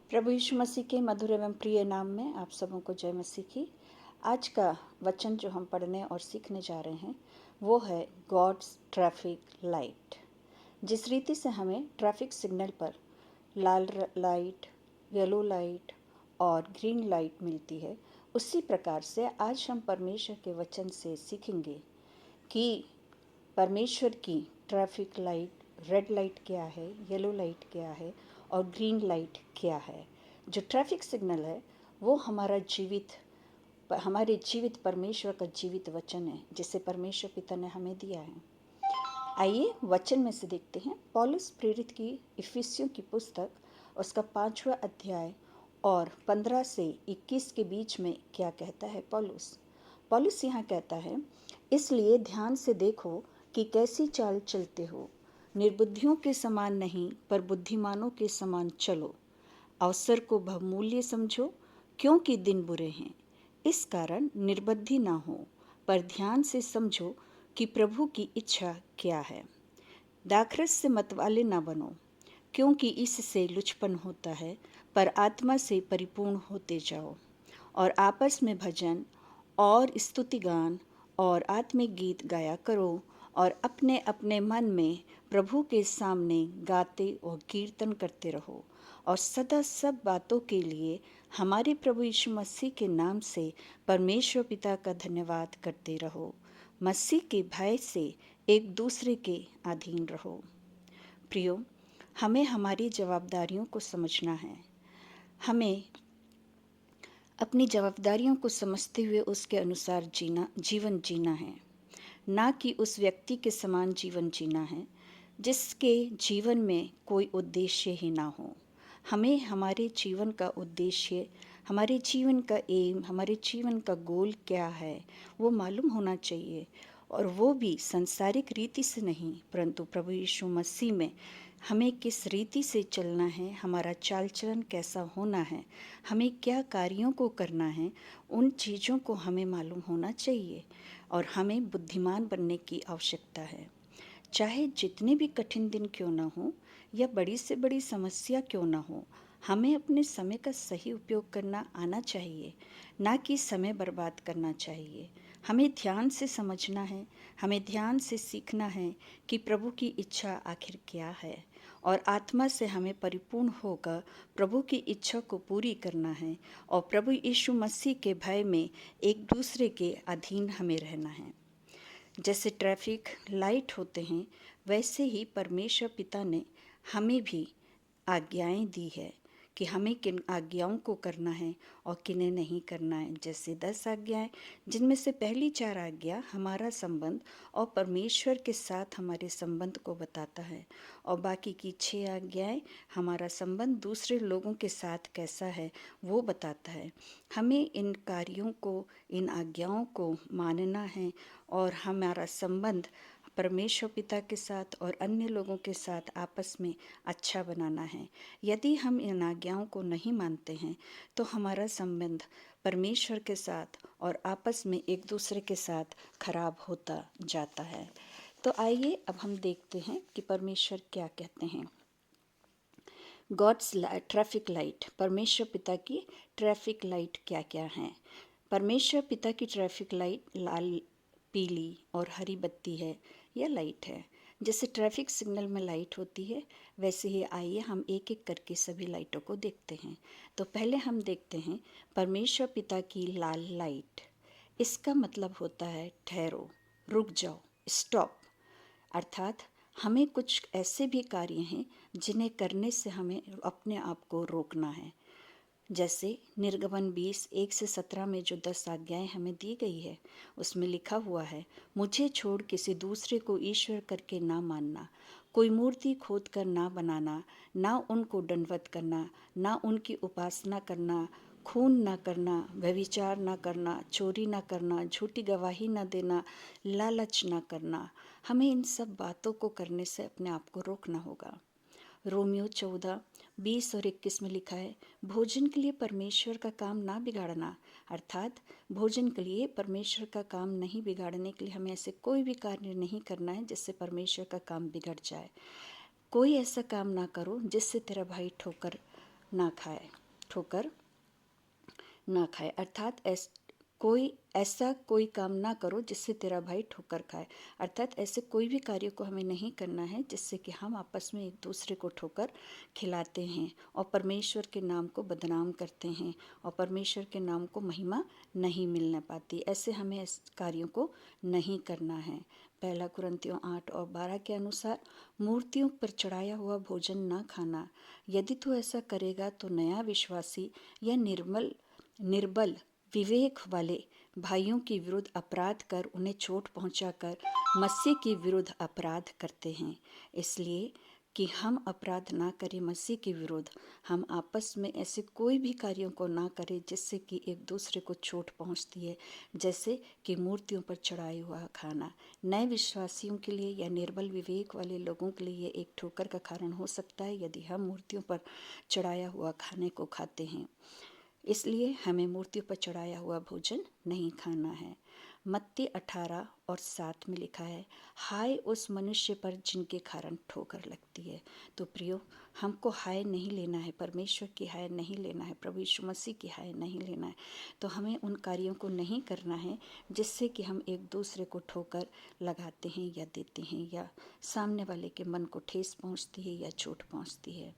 प्रभु यीशु मसीह के मधुर एवं प्रिय नाम में आप सबों को जय मसीह की। आज का वचन जो हम पढ़ने और सीखने जा रहे हैं वो है गॉड्स ट्रैफिक लाइट। जिस रीति से हमें ट्रैफिक सिग्नल पर लाल लाइट, येलो लाइट और ग्रीन लाइट मिलती है, उसी प्रकार से आज हम परमेश्वर के वचन से सीखेंगे कि परमेश्वर की ट्रैफिक लाइट, रेड लाइट क्या है, येलो लाइट क्या है और ग्रीन लाइट क्या है। जो ट्रैफिक सिग्नल है वो हमारे जीवित परमेश्वर का जीवित वचन है, जिसे परमेश्वर पिता ने हमें दिया है। आइए वचन में से देखते हैं। पौलुस प्रेरित की इफिसियों की पुस्तक, उसका 5वां अध्याय और 15 से 21 के बीच में क्या कहता है। पौलुस यहाँ कहता है, इसलिए ध्यान से देखो कि कैसी चाल चलते हो, निर्बुद्धियों के समान नहीं पर बुद्धिमानों के समान चलो। अवसर को बहुमूल्य समझो, क्योंकि दिन बुरे हैं। इस कारण निर्बुद्धि ना हो, पर ध्यान से समझो कि प्रभु की इच्छा क्या है। दाखरस से मतवाले ना बनो, क्योंकि इससे लुचपन होता है, पर आत्मा से परिपूर्ण होते जाओ। और आपस में भजन और स्तुतिगान और आत्मिक गीत गाया करो, और अपने अपने मन में प्रभु के सामने गाते और कीर्तन करते रहो। और सदा सब बातों के लिए हमारे प्रभु यीशु मसीह के नाम से परमेश्वर पिता का धन्यवाद करते रहो। मसीह के भय से एक दूसरे के अधीन रहो। प्रियो, हमें हमारी जवाबदारियों को समझना है। हमें अपनी जवाबदारियों को समझते हुए उसके अनुसार जीवन जीना है, ना कि उस व्यक्ति के समान जीवन जीना है जिसके जीवन में कोई उद्देश्य ही ना हो। हमें हमारे जीवन का उद्देश्य, हमारे जीवन का एम, हमारे जीवन का गोल क्या है वो मालूम होना चाहिए, और वो भी सांसारिक रीति से नहीं, परंतु प्रभु यीशु मसीह में हमें किस रीति से चलना है, हमारा चाल चलन कैसा होना है, हमें क्या कार्यों को करना है, उन चीज़ों को हमें मालूम होना चाहिए। और हमें बुद्धिमान बनने की आवश्यकता है। चाहे जितने भी कठिन दिन क्यों ना हो या बड़ी से बड़ी समस्या क्यों ना हो, हमें अपने समय का सही उपयोग करना आना चाहिए, ना कि समय बर्बाद करना चाहिए। हमें ध्यान से समझना है, हमें ध्यान से सीखना है कि प्रभु की इच्छा आखिर क्या है, और आत्मा से हमें परिपूर्ण होकर प्रभु की इच्छा को पूरी करना है, और प्रभु यीशु मसीह के भय में एक दूसरे के अधीन हमें रहना है। जैसे ट्रैफिक लाइट होते हैं, वैसे ही परमेश्वर पिता ने हमें भी आज्ञाएं दी है कि हमें किन आज्ञाओं को करना है और किन्हें नहीं करना है। जैसे 10 आज्ञाएं, जिनमें से पहली 4 आज्ञा हमारा संबंध और परमेश्वर के साथ हमारे संबंध को बताता है, और बाकी की 6 आज्ञाएं हमारा संबंध दूसरे लोगों के साथ कैसा है वो बताता है। हमें इन कार्यों को, इन आज्ञाओं को मानना है, और हमारा संबंध परमेश्वर पिता के साथ और अन्य लोगों के साथ आपस में अच्छा बनाना है। यदि हम इन आज्ञाओं को नहीं मानते हैं तो हमारा संबंध परमेश्वर के साथ और आपस में एक दूसरे के साथ खराब होता जाता है। तो आइए अब हम देखते हैं कि परमेश्वर क्या कहते हैं। गॉड्स ट्रैफिक लाइट, परमेश्वर पिता की ट्रैफिक लाइट क्या क्या है। परमेश्वर पिता की ट्रैफिक लाइट लाल, पीली और हरी बत्ती है या लाइट है। जैसे ट्रैफिक सिग्नल में लाइट होती है, वैसे ही आइए हम एक एक करके सभी लाइटों को देखते हैं। तो पहले हम देखते हैं परमेश्वर पिता की लाल लाइट। इसका मतलब होता है ठहरो, रुक जाओ, स्टॉप। अर्थात हमें कुछ ऐसे भी कार्य हैं जिन्हें करने से हमें अपने आप को रोकना है। जैसे निर्गमन 20:1-17 में जो 10 आज्ञाएं हमें दी गई है, उसमें लिखा हुआ है, मुझे छोड़ किसी दूसरे को ईश्वर करके ना मानना, कोई मूर्ति खोद कर ना बनाना, ना उनको दंडवत करना, ना उनकी उपासना करना, खून ना करना, व्यभिचार ना करना, चोरी ना करना, झूठी गवाही ना देना, लालच ना करना। हमें इन सब बातों को करने से अपने आप को रोकना होगा। रोमियो 14:20 और 21 में लिखा है, भोजन के लिए परमेश्वर का काम ना बिगाड़ना। अर्थात भोजन के लिए परमेश्वर का काम नहीं बिगाड़ने के लिए हमें ऐसे कोई भी कार्य नहीं करना है जिससे परमेश्वर का काम बिगड़ जाए। कोई ऐसा काम ना करो जिससे तेरा भाई ठोकर ना खाए। ठोकर ना खाए, अर्थात ऐसा कोई काम ना करो जिससे तेरा भाई ठोकर खाए। अर्थात ऐसे कोई भी कार्य को हमें नहीं करना है जिससे कि हम आपस में एक दूसरे को ठोकर खिलाते हैं और परमेश्वर के नाम को बदनाम करते हैं और परमेश्वर के नाम को महिमा नहीं मिलने पाती। ऐसे हमें इस कार्यों को नहीं करना है। पहला कुरिन्थियों 8 और 12 के अनुसार मूर्तियों पर चढ़ाया हुआ भोजन ना खाना। यदि तू ऐसा करेगा तो नया विश्वासी या निर्बल विवेक वाले भाइयों के विरुद्ध अपराध कर उन्हें चोट पहुंचाकर मसीह के विरुद्ध अपराध करते हैं। इसलिए कि हम अपराध ना करें मसीह के विरुद्ध, हम आपस में ऐसे कोई भी कार्यों को ना करें जिससे कि एक दूसरे को चोट पहुंचती है, जैसे कि मूर्तियों पर चढ़ाया हुआ खाना। नए विश्वासियों के लिए या निर्बल विवेक वाले लोगों के लिए एक ठोकर का कारण हो सकता है यदि हम मूर्तियों पर चढ़ाया हुआ खाने को खाते हैं। इसलिए हमें मूर्तियों पर चढ़ाया हुआ भोजन नहीं खाना है। मत्ती 18 और 7 में लिखा है, हाय उस मनुष्य पर जिनके कारण ठोकर लगती है। तो प्रियो, हमको हाय नहीं लेना है, परमेश्वर की हाय नहीं लेना है, प्रभु यीशु मसीह की हाय नहीं लेना है। तो हमें उन कार्यों को नहीं करना है जिससे कि हम एक दूसरे को ठोकर लगाते हैं या देते हैं या सामने वाले के मन को ठेस पहुंचती है या चोट पहुंचती है।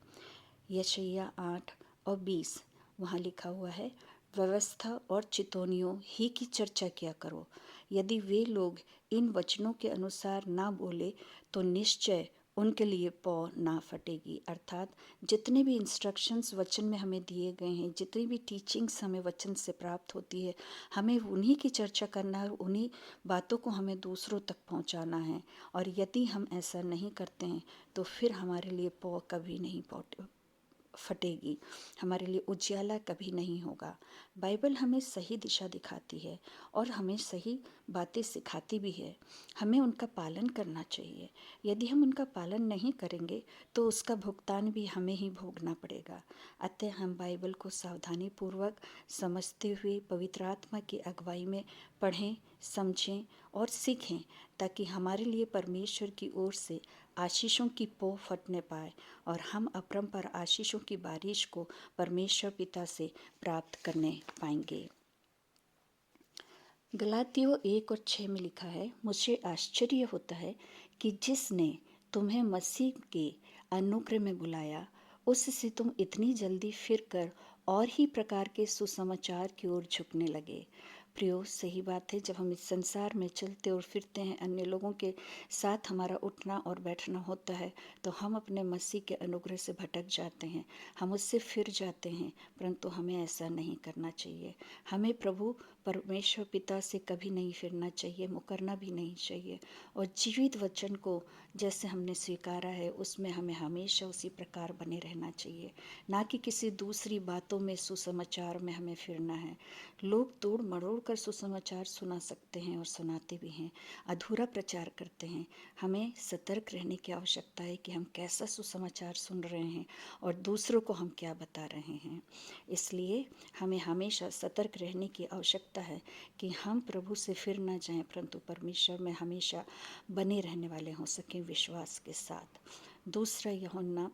यशायाह 8 और 20 वहाँ लिखा हुआ है, व्यवस्था और चितौनियों ही की चर्चा किया करो। यदि वे लोग इन वचनों के अनुसार ना बोले तो निश्चय उनके लिए पौ ना फटेगी। अर्थात जितने भी इंस्ट्रक्शंस वचन में हमें दिए गए हैं, जितनी भी टीचिंग्स हमें वचन से प्राप्त होती है, हमें उन्हीं की चर्चा करना है, उन्हीं बातों को हमें दूसरों तक पहुंचाना है। और यदि हम ऐसा नहीं करते हैं तो फिर हमारे लिए पौ कभी नहीं फटेगी, हमारे लिए उजियाला कभी नहीं होगा। बाइबल हमें सही दिशा दिखाती है और हमें सही बातें सिखाती भी है। हमें उनका पालन करना चाहिए। यदि हम उनका पालन नहीं करेंगे तो उसका भुगतान भी हमें ही भोगना पड़ेगा। अतः हम बाइबल को सावधानी पूर्वक समझते हुए पवित्र आत्मा की अगुवाई में पढ़ें, समझें और सीखें, ताकि हमारे लिए परमेश्वर की ओर से आशीषों की पौ फटने पाए और हम अपरंपार आशीषों की बारिश को परमेश्वर पिता से प्राप्त करने पाएंगे। गलातियों 1 और 6 में लिखा है, मुझे आश्चर्य होता है कि जिसने तुम्हें मसीह के अनुग्रह में बुलाया उससे तुम इतनी जल्दी फिर कर और ही प्रकार के सुसमाचार की ओर झुकने लगे। प्रियो, सही बात है, जब हम इस संसार में चलते और फिरते हैं, अन्य लोगों के साथ हमारा उठना और बैठना होता है, तो हम अपने मसीह के अनुग्रह से भटक जाते हैं, हम उससे फिर जाते हैं। परंतु हमें ऐसा नहीं करना चाहिए। हमें प्रभु परमेश्वर पिता से कभी नहीं फिरना चाहिए, मुकरना भी नहीं चाहिए। और जीवित वचन को जैसे हमने स्वीकारा है उसमें हमें हमेशा उसी प्रकार बने रहना चाहिए, ना कि किसी दूसरी बातों में, सुसमाचार में हमें फिरना है। लोग तोड़ मरोड़ कर सुसमाचार सुना सकते हैं और सुनाते भी हैं, अधूरा प्रचार करते हैं। हमें सतर्क रहने की आवश्यकता है कि हम कैसा सुसमाचार सुन रहे हैं और दूसरों को हम क्या बता रहे हैं। इसलिए हमें हमेशा सतर्क रहने की आवश्यकता है कि हम प्रभु से फिर ना जाएं, परंतु परमेश्वर में हमेशा बने रहने वाले हो सकें विश्वास के साथ। दूसरा यूहन्ना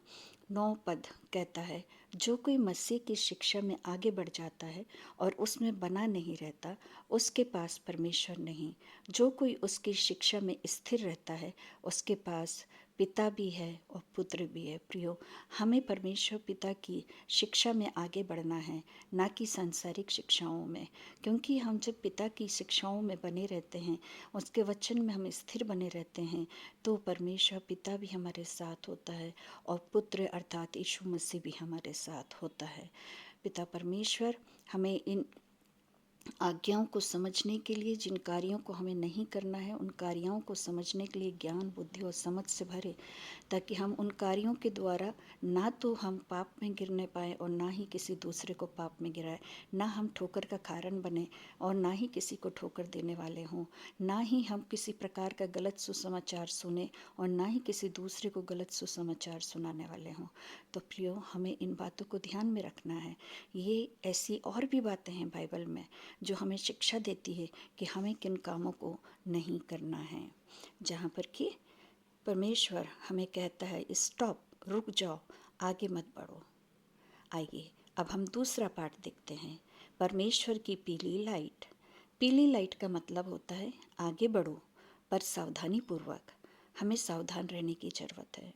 9 कहता है, जो कोई मसीह की शिक्षा में आगे बढ़ जाता है और उसमें बना नहीं रहता, उसके पास परमेश्वर नहीं। जो कोई उसकी शिक्षा में स्थिर रहता है, उसके पास पिता भी है और पुत्र भी है। प्रियो, हमें परमेश्वर पिता की शिक्षा में आगे बढ़ना है, ना कि सांसारिक शिक्षाओं में। क्योंकि हम जब पिता की शिक्षाओं में बने रहते हैं, उसके वचन में हम स्थिर बने रहते हैं, तो परमेश्वर पिता भी हमारे साथ होता है और पुत्र अर्थात यीशु मसीह भी हमारे साथ होता है। पिता परमेश्वर हमें इन आज्ञाओं को समझने के लिए, जिन कार्यों को हमें नहीं करना है उन कार्यों को समझने के लिए ज्ञान, बुद्धि और समझ से भरे, ताकि हम उन कार्यों के द्वारा ना तो हम पाप में गिरने पाए और ना ही किसी दूसरे को पाप में गिराए, ना हम ठोकर का कारण बने और ना ही किसी को ठोकर देने वाले हों, ना ही हम किसी प्रकार का गलत सुसमाचार सुने और ना ही किसी दूसरे को गलत सुसमाचार सुनाने वाले हों। तो प्रियो, हमें इन बातों को ध्यान में रखना है। ये ऐसी और भी बातें हैं बाइबल में जो हमें शिक्षा देती है कि हमें किन कामों को नहीं करना है, जहाँ पर कि परमेश्वर हमें कहता है, स्टॉप, रुक जाओ, आगे मत बढ़ो। आइए अब हम दूसरा पाठ देखते हैं, परमेश्वर की पीली लाइट। पीली लाइट का मतलब होता है आगे बढ़ो, पर सावधानी पूर्वक। हमें सावधान रहने की ज़रूरत है।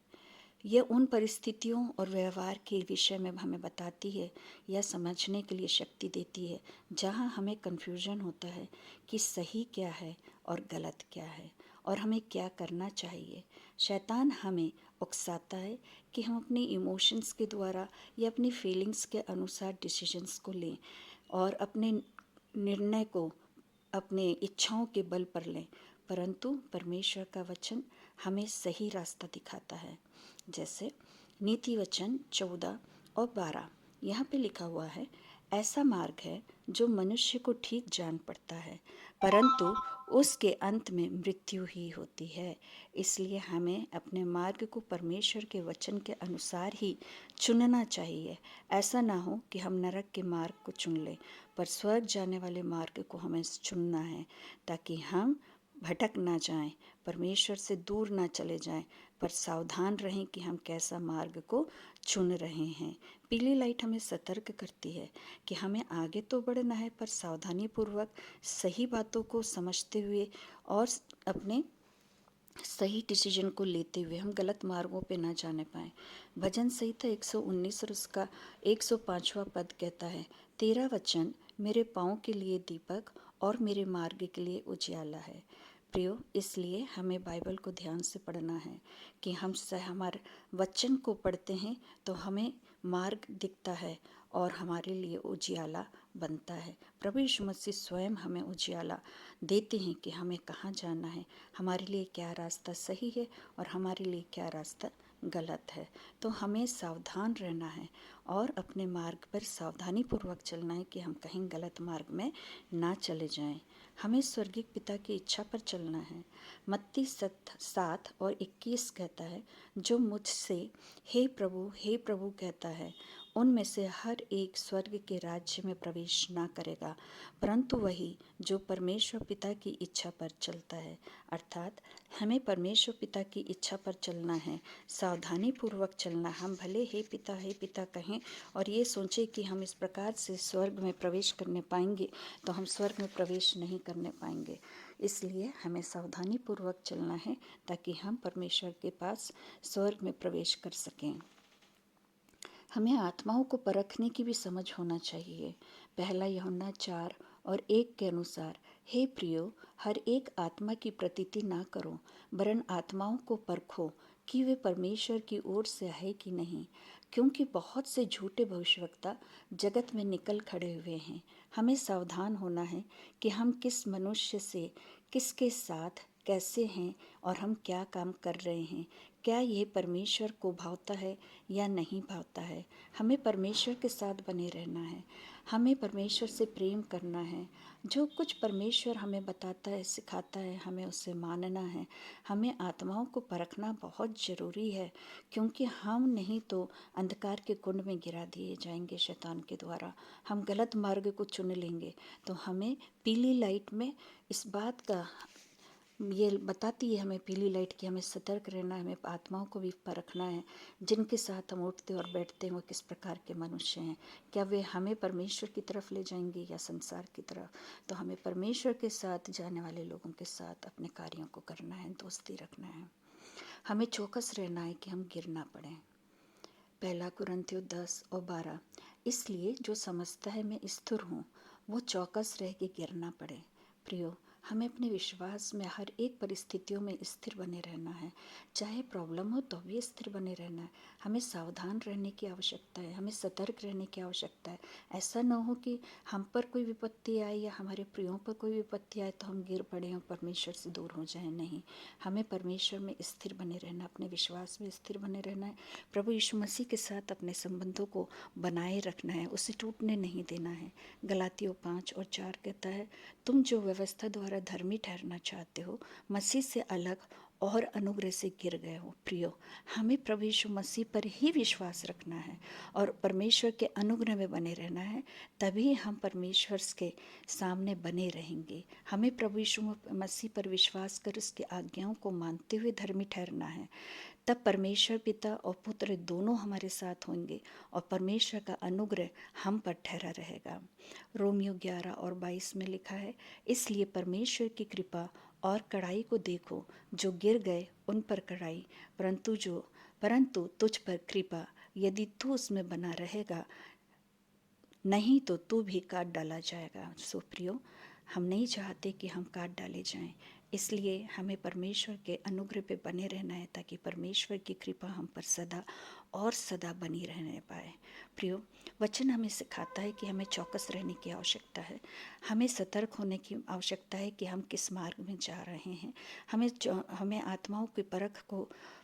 यह उन परिस्थितियों और व्यवहार के विषय में हमें बताती है या समझने के लिए शक्ति देती है जहाँ हमें कन्फ्यूजन होता है कि सही क्या है और गलत क्या है और हमें क्या करना चाहिए। शैतान हमें उकसाता है कि हम अपनी इमोशंस के द्वारा या अपनी फीलिंग्स के अनुसार डिसीजंस को लें और अपने निर्णय को अपने इच्छाओं के बल पर लें, परंतु परमेश्वर का वचन हमें सही रास्ता दिखाता है। जैसे नीति वचन 14 और 12 यहाँ पे लिखा हुआ है, ऐसा मार्ग है जो मनुष्य को ठीक जान पड़ता है, परंतु उसके अंत में मृत्यु ही होती है। इसलिए हमें अपने मार्ग को परमेश्वर के वचन के अनुसार ही चुनना चाहिए। ऐसा ना हो कि हम नरक के मार्ग को चुन लें, पर स्वर्ग जाने वाले मार्ग को हमें चुनना है, ताकि हम भटक ना जाएं, परमेश्वर से दूर ना चले जाएं, पर सावधान रहें कि हम कैसा मार्ग को चुन रहे हैं। पीली लाइट हमें सतर्क करती है कि हमें आगे तो बढ़ना है, पर सावधानी पूर्वक सही बातों को समझते हुए और अपने सही डिसीजन को लेते हुए हम गलत मार्गों पे ना जाने पाएँ। भजन संहिता 119 और उसका 105वां पद कहता है, तेरा वचन मेरे पाँव के लिए दीपक और मेरे मार्ग के लिए उजियाला है। प्रियो, इसलिए हमें बाइबल को ध्यान से पढ़ना है कि हम हमारे वचन को पढ़ते हैं तो हमें मार्ग दिखता है और हमारे लिए उजियाला बनता है। प्रभु यीशु मसीह स्वयं हमें उजियाला देते हैं कि हमें कहाँ जाना है, हमारे लिए क्या रास्ता सही है और हमारे लिए क्या रास्ता गलत है। तो हमें सावधान रहना है और अपने मार्ग पर सावधानी पूर्वक चलना है कि हम कहीं गलत मार्ग में ना चले जाएं। हमें स्वर्गीय पिता की इच्छा पर चलना है। मत्ती 7 और 21 कहता है, जो मुझसे हे प्रभु कहता है, उनमें से हर एक स्वर्ग के राज्य में प्रवेश ना करेगा, परंतु वही जो परमेश्वर पिता की इच्छा पर चलता है। अर्थात हमें परमेश्वर पिता की इच्छा पर चलना है, सावधानी पूर्वक चलना। हम भले हे पिता कहें और ये सोचें कि हम इस प्रकार से स्वर्ग में प्रवेश करने पाएंगे, तो हम स्वर्ग में प्रवेश नहीं करने पाएंगे। इसलिए हमें सावधानी पूर्वक चलना है ताकि हम परमेश्वर के पास स्वर्ग में प्रवेश कर सकें। हमें आत्माओं को परखने की भी समझ होना चाहिए। पहला यूहन्ना 4 और 1 के अनुसार, हे प्रियो, हर एक आत्मा की प्रतीति ना करो, वरन आत्माओं को परखो कि वे परमेश्वर की ओर से है कि नहीं, क्योंकि बहुत से झूठे भविष्यवक्ता जगत में निकल खड़े हुए हैं। हमें सावधान होना है कि हम किस मनुष्य से, किसके साथ कैसे हैं और हम क्या काम कर रहे हैं, क्या ये परमेश्वर को भावता है या नहीं भावता है। हमें परमेश्वर के साथ बने रहना है, हमें परमेश्वर से प्रेम करना है। जो कुछ परमेश्वर हमें बताता है, सिखाता है, हमें उसे मानना है। हमें आत्माओं को परखना बहुत ज़रूरी है, क्योंकि हम नहीं तो अंधकार के कुंड में गिरा दिए जाएंगे शैतान के द्वारा। हम गलत मार्ग को चुन लेंगे। तो हमें पीली लाइट में इस बात का ये बताती है, हमें पीली लाइट की हमें सतर्क रहना है, हमें आत्माओं को भी परखना है। जिनके साथ हम उठते और बैठते हैं वो किस प्रकार के मनुष्य हैं, क्या वे हमें परमेश्वर की तरफ ले जाएंगे या संसार की तरफ। तो हमें परमेश्वर के साथ जाने वाले लोगों के साथ अपने कार्यों को करना है, दोस्ती रखना है। हमें चौकस रहना है कि हम गिर ना पड़ें। पहला कुरिन्थियों 10 और 12, इसलिए जो समझता है मैं स्थिर हूँ, वो चौकस रह के गिर ना पड़े। प्रियो, हमें अपने विश्वास में हर एक परिस्थितियों में स्थिर बने रहना है। चाहे प्रॉब्लम हो तो भी स्थिर बने रहना है। हमें सावधान रहने की आवश्यकता है, हमें सतर्क रहने की आवश्यकता है। ऐसा ना हो कि हम पर कोई विपत्ति आए या हमारे प्रियों पर कोई विपत्ति आए तो हम गिर पड़े और परमेश्वर से दूर हो जाए। नहीं, हमें परमेश्वर में स्थिर बने रहना, अपने विश्वास में स्थिर बने रहना है। प्रभु यीशु मसीह के साथ अपने संबंधों को बनाए रखना है, उसे टूटने नहीं देना है। गलातियों 5 और 4 कहता है, तुम जो व्यवस्था द्वारा धर्मी ठहरना चाहते हो, मसीह से अलग और अनुग्रह से गिर गए हो। प्रियो, हमें प्रभु यीशु मसीह पर ही विश्वास रखना है और परमेश्वर के अनुग्रह में बने रहना है, तभी हम परमेश्वर के सामने बने रहेंगे। हमें प्रभु यीशु मसीह पर विश्वास कर उसकी आज्ञाओं को मानते हुए धर्मी ठहरना है। तब परमेश्वर पिता और पुत्र दोनों हमारे साथ होंगे और परमेश्वर का अनुग्रह हम पर ठहरा रहेगा। रोमियो 11:22 में लिखा है, इसलिए परमेश्वर की कृपा और कड़ाई को देखो, जो गिर गए उन पर कड़ाई, परंतु तुझ पर कृपा, यदि तू उसमें बना रहेगा, नहीं तो तू भी काट डाला जाएगा। सो प्रियो, हम नहीं चाहते कि हम काट डाले जाएं, इसलिए हमें परमेश्वर के अनुग्रह पे बने रहना है, ताकि परमेश्वर की कृपा हम पर सदा और सदा बनी रहने पाए। प्रियो, वचन हमें सिखाता है कि हमें चौकस रहने की आवश्यकता है, हमें सतर्क होने की आवश्यकता है कि हम किस मार्ग में जा रहे हैं। हमें आत्माओं की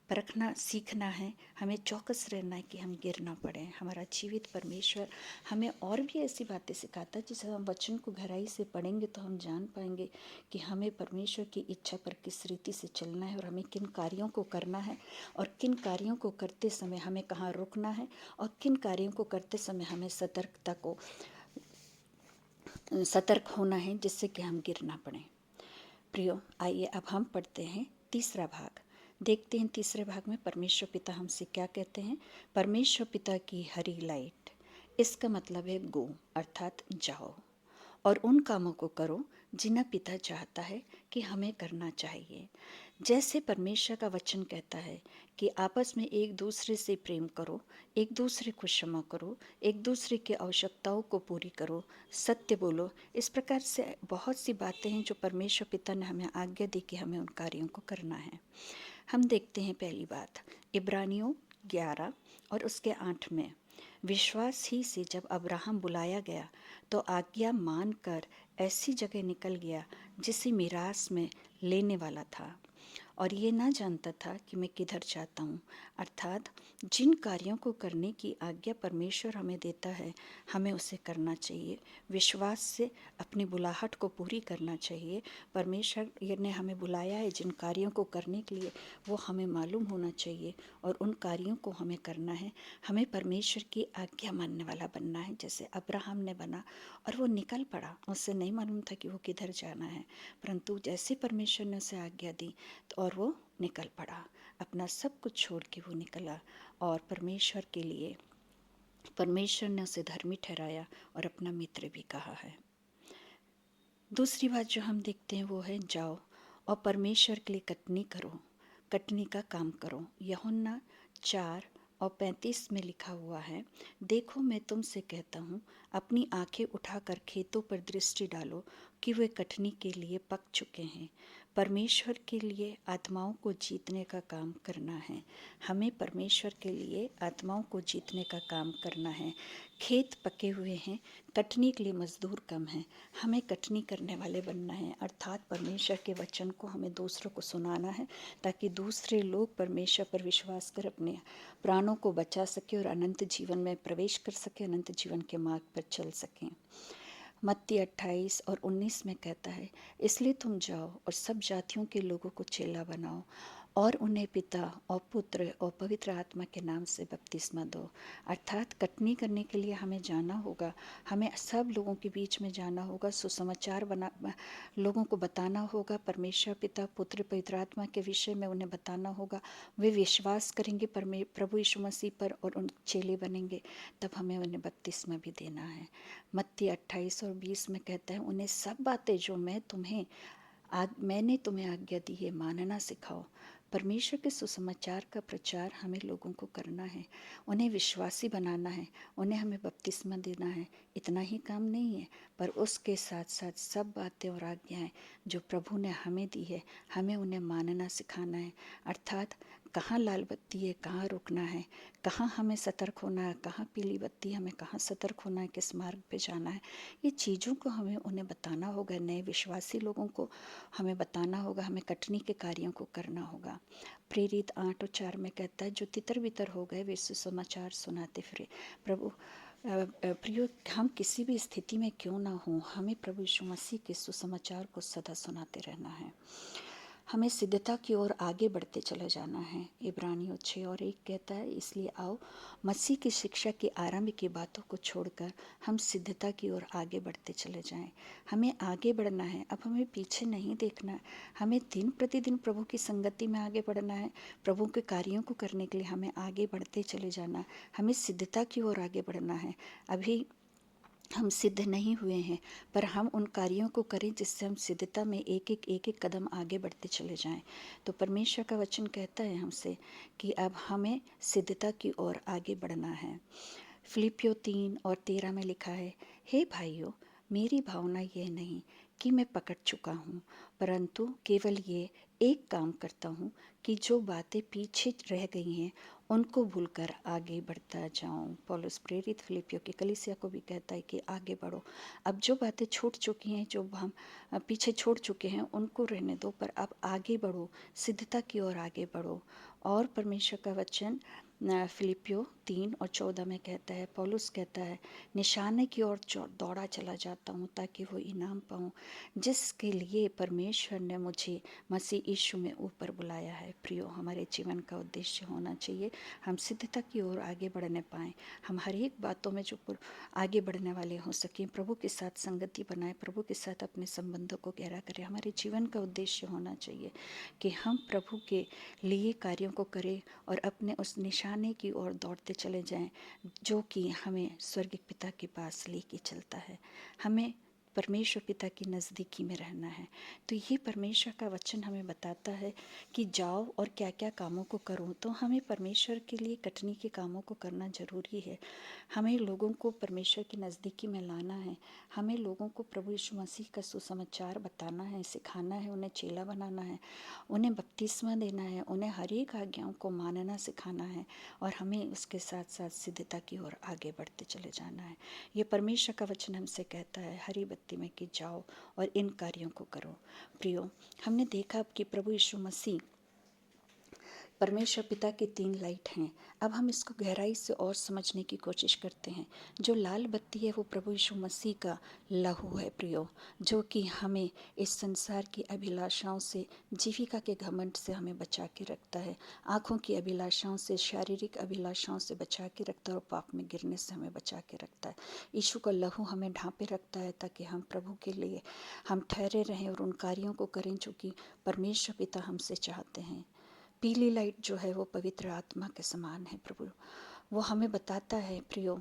परखना सीखना है, हमें चौकस रहना है कि हम गिर ना पड़े। हमारा जीवित परमेश्वर हमें और भी ऐसी बातें सिखाता है, जिसे हम वचन को गहराई से पढ़ेंगे तो हम जान पाएंगे कि हमें परमेश्वर की इच्छा पर किस रीति से चलना है और हमें किन कार्यों को करना है, और किन कार्यों को करते समय हमें कहाँ रुकना है, और किन कार्यों को करते समय हमें सतर्क होना है, जिससे कि हम गिर ना पड़े। प्रियो, आइए अब हम पढ़ते हैं तीसरा भाग। देखते हैं तीसरे भाग में परमेश्वर पिता हमसे क्या कहते हैं। परमेश्वर पिता की हरी लाइट, इसका मतलब है गो, अर्थात जाओ और उन कामों को करो जिन्हें पिता चाहता है कि हमें करना चाहिए। जैसे परमेश्वर का वचन कहता है कि आपस में एक दूसरे से प्रेम करो, एक दूसरे को क्षमा करो, एक दूसरे की आवश्यकताओं को पूरी करो, सत्य बोलो। इस प्रकार से बहुत सी बातें हैं जो परमेश्वर पिता ने हमें आज्ञा दी कि हमें उन कार्यों को करना है। हम देखते हैं पहली बात, इब्रानियों 11 और उसके 8 में, विश्वास ही से जब अब्राहम बुलाया गया तो आज्ञा मानकर ऐसी जगह निकल गया जिसे मिरास में लेने वाला था, और ये ना जानता था कि मैं किधर जाता हूँ। अर्थात जिन कार्यों को करने की आज्ञा परमेश्वर हमें देता है, हमें उसे करना चाहिए, विश्वास से अपनी बुलाहट को पूरी करना चाहिए। परमेश्वर ने हमें बुलाया है जिन कार्यों को करने के लिए, वो हमें मालूम होना चाहिए और उन कार्यों को हमें करना है। हमें परमेश्वर की आज्ञा मानने वाला बनना है, जैसे अब्राहम ने बना और वो निकल पड़ा। उसे नहीं मालूम था कि वो किधर जाना है, परंतु जैसे परमेश्वर ने उसे आज्ञा दी और वो निकल पड़ा, अपना सब कुछ छोड़ के वो निकला, और परमेश्वर के लिए परमेश्वर ने उसे धर्मी ठहराया और अपना मित्र भी कहा है। दूसरी बात जो हम देखते हैं वो है, जाओ और परमेश्वर के लिए कटनी करो, कटनी का काम करो। यूहन्ना 4:35 में लिखा हुआ है, देखो मैं तुमसे कहता हूँ, अपनी आंखें उठाकर खेतों पर दृष्टि डालो कि वे कटनी के लिए पक चुके हैं। परमेश्वर के लिए आत्माओं को जीतने का काम करना है। हमें परमेश्वर के लिए आत्माओं को जीतने का काम करना है। खेत पके हुए हैं, कटनी के लिए मजदूर कम हैं, हमें कटनी करने वाले बनना है। अर्थात परमेश्वर के वचन को हमें दूसरों को सुनाना है, ताकि दूसरे लोग परमेश्वर पर विश्वास कर अपने प्राणों को बचा सके और अनंत जीवन में प्रवेश कर सके, अनंत जीवन के मार्ग पर चल सकें। मत्ती 28 और 19 में कहता है, इसलिए तुम जाओ और सब जातियों के लोगों को चेला बनाओ और उन्हें पिता और पुत्र और पवित्र आत्मा के नाम से बपतिस्मा दो। अर्थात कटनी करने के लिए हमें जाना होगा, हमें सब लोगों के बीच में जाना होगा, सुसमाचार लोगों को बताना होगा, परमेश्वर पिता पुत्र पवित्र आत्मा के विषय में उन्हें बताना होगा। वे विश्वास करेंगे प्रभु यीशु मसीह पर और उन चेले बनेंगे, तब हमें उन्हें बपतिस्मा भी देना है। मत्ती 28 और 20 में कहता है, उन्हें सब बातें जो मैंने तुम्हें आज्ञा दी है मानना सिखाओ। परमेश्वर के सुसमाचार का प्रचार हमें लोगों को करना है, उन्हें विश्वासी बनाना है, उन्हें हमें बपतिस्मा देना है। इतना ही काम नहीं है, पर उसके साथ साथ सब बातें और आज्ञाएं जो प्रभु ने हमें दी है, हमें उन्हें मानना सिखाना है। अर्थात कहाँ लाल बत्ती है, कहाँ रुकना है, कहाँ हमें सतर्क होना है, कहाँ पीली बत्ती, हमें कहाँ सतर्क होना है, किस मार्ग पे जाना है, ये चीज़ों को हमें उन्हें बताना होगा। नए विश्वासी लोगों को हमें बताना होगा, हमें कटनी के कार्यों को करना होगा। प्रेरित 8 और 4 में कहता है, जो तितर बितर हो गए वे सुसमाचार सुनाते फिरे। प्रभु प्रियो, हम किसी भी स्थिति में क्यों ना हो, हमें प्रभु यीशु मसीह के सुसमाचार को सदा सुनाते रहना है। हमें सिद्धता की ओर आगे बढ़ते चले जाना है। इब्रानियों 6:1 कहता है, इसलिए आओ मसीह की शिक्षा की आरंभ की बातों को छोड़कर हम सिद्धता की ओर आगे बढ़ते चले जाएं। हमें आगे बढ़ना है, अब हमें पीछे नहीं देखना है। हमें दिन प्रतिदिन प्रभु की संगति में आगे बढ़ना है। प्रभु के कार्यों को करने के लिए हमें आगे बढ़ते चले जाना है। हमें सिद्धता की ओर आगे बढ़ना है। अभी हम सिद्ध नहीं हुए हैं, पर हम उन कार्यों को करें जिससे हम सिद्धता में एक एक कदम आगे बढ़ते चले जाएं। तो परमेश्वर का वचन कहता है हमसे कि अब हमें सिद्धता की ओर आगे बढ़ना है। फिलिपियो 3:13 में लिखा है, हे भाइयों, मेरी भावना यह नहीं कि मैं पकड़ चुका हूँ, परंतु केवल ये एक काम करता हूँ कि जो बातें पीछे रह गई हैं उनको भूलकर आगे बढ़ता जाऊँ। पौलुस प्रेरित फिलिपियो की कलीसिया को भी कहता है कि आगे बढ़ो। अब जो बातें छूट चुकी हैं, जो हम पीछे छोड़ चुके हैं, उनको रहने दो, पर अब आगे बढ़ो, सिद्धता की ओर आगे बढ़ो। और परमेश्वर का वचन फिलिपियो 3:14 में कहता है, पौलुस कहता है, निशाने की ओर दौड़ा चला जाता हूँ ताकि वो इनाम पाऊँ जिसके लिए परमेश्वर ने मुझे मसीह यीशु में ऊपर बुलाया है। प्रियो, हमारे जीवन का उद्देश्य होना चाहिए हम सिद्धता की ओर आगे बढ़ने पाएँ। हम हर एक बातों में जो आगे बढ़ने वाले हो सकें, प्रभु के साथ संगति बनाए, प्रभु के साथ अपने संबंधों को गहरा करें। हमारे जीवन का उद्देश्य होना चाहिए कि हम प्रभु के लिए कार्यों को करें और अपने उस निशाने की ओर दौड़ते चले जाएं जो कि हमें स्वर्गीय पिता के पास लेके चलता है। हमें परमेश्वर पिता की नज़दीकी में रहना है। तो ये परमेश्वर का वचन हमें बताता है कि जाओ और क्या क्या कामों को करो। तो हमें परमेश्वर के लिए कटनी के कामों को करना ज़रूरी है। हमें लोगों को परमेश्वर की नज़दीकी में लाना है। हमें लोगों को प्रभु यीशु मसीह का सुसमाचार बताना है, सिखाना है, उन्हें चेला बनाना है, उन्हें बपतिस्मा देना है, उन्हें हर एक आज्ञाओं को मानना सिखाना है और हमें उसके साथ साथ सिद्धता की ओर आगे बढ़ते चले जाना है। ये परमेश्वर का वचन हमसे कहता है हरी बत्ती में कि जाओ और इन कार्यों को करो। प्रियो, हमने देखा कि प्रभु यीशु मसीह परमेश्वर पिता की 3 लाइट हैं। अब हम इसको गहराई से और समझने की कोशिश करते हैं। जो लाल बत्ती है वो प्रभु यीशु मसीह का लहू है प्रियो, जो कि हमें इस संसार की अभिलाषाओं से, जीविका के घमंड से हमें बचा के रखता है, आँखों की अभिलाषाओं से, शारीरिक अभिलाषाओं से बचा के रखता है और पाप में गिरने से हमें बचा के रखता है। यीशु का लहू हमें ढांपे रखता है ताकि हम प्रभु के लिए हम ठहरे रहें और उन कार्यों को करें जो कि परमेश्वर पिता हमसे चाहते हैं। पीली लाइट जो है वो पवित्र आत्मा के समान है प्रभु। वो हमें बताता है प्रियो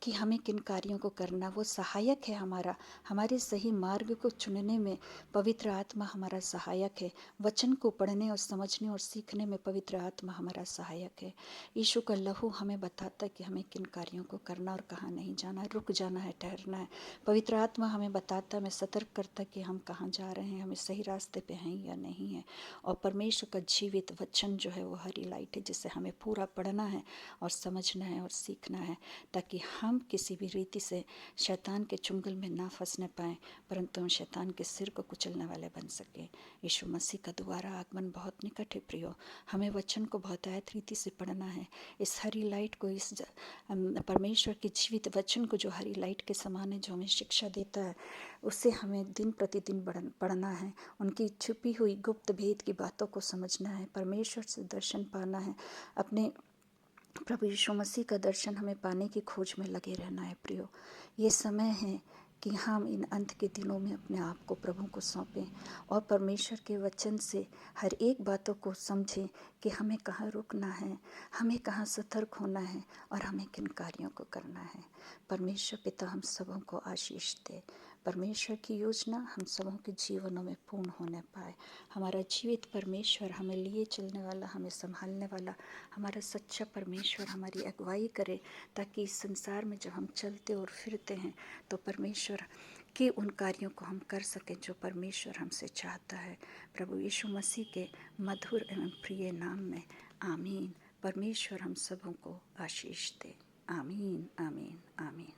कि हमें किन कार्यों को करना। वो सहायक है हमारा, हमारे सही मार्ग को चुनने में पवित्र आत्मा हमारा सहायक है। वचन को पढ़ने और समझने और सीखने में पवित्र आत्मा हमारा सहायक है। यीशु का लहू हमें बताता है कि हमें किन कार्यों को करना और कहाँ नहीं जाना, रुक जाना है, ठहरना है। पवित्र आत्मा हमें बताता, हमें सतर्क करता कि हम कहाँ जा रहे हैं, हमें सही रास्ते पे हैं या नहीं है। और परमेश्वर का जीवित वचन जो है वो हरी लाइट है जिसे हमें पूरा पढ़ना है और समझना है और सीखना है ताकि हम किसी भी रीति से शैतान के चुंगल में ना फंसने पाएँ, परंतु हम शैतान के सिर को कुचलने वाले बन सके। यीशु मसीह का दोबारा आगमन बहुत निकट है प्रियो। हमें वचन को बहुतायत रीति से पढ़ना है। इस हरी लाइट को, इस परमेश्वर के जीवित वचन को जो हरी लाइट के समान है, जो हमें शिक्षा देता है, उससे हमें दिन प्रतिदिन पढ़ना है। उनकी छुपी हुई गुप्त भेद की बातों को समझना है, परमेश्वर से दर्शन पाना है। अपने प्रभु यीशु मसीह का दर्शन हमें पाने की खोज में लगे रहना है प्रियो। ये समय है कि हम इन अंत के दिनों में अपने आप को प्रभु को सौंपें और परमेश्वर के वचन से हर एक बातों को समझें कि हमें कहाँ रुकना है, हमें कहाँ सतर्क होना है और हमें किन कार्यों को करना है। परमेश्वर पिता हम सबों को आशीष दे। परमेश्वर की योजना हम सबों के जीवनों में पूर्ण होने पाए। हमारा जीवित परमेश्वर, हमें लिए चलने वाला, हमें संभालने वाला, हमारा सच्चा परमेश्वर हमारी अगुवाई करे ताकि इस संसार में जब हम चलते और फिरते हैं तो परमेश्वर के उन कार्यों को हम कर सकें जो परमेश्वर हमसे चाहता है। प्रभु यीशु मसीह के मधुर एवं प्रिय नाम में आमीन। परमेश्वर हम सबों को आशीष दे। आमीन, आमीन, आमीन।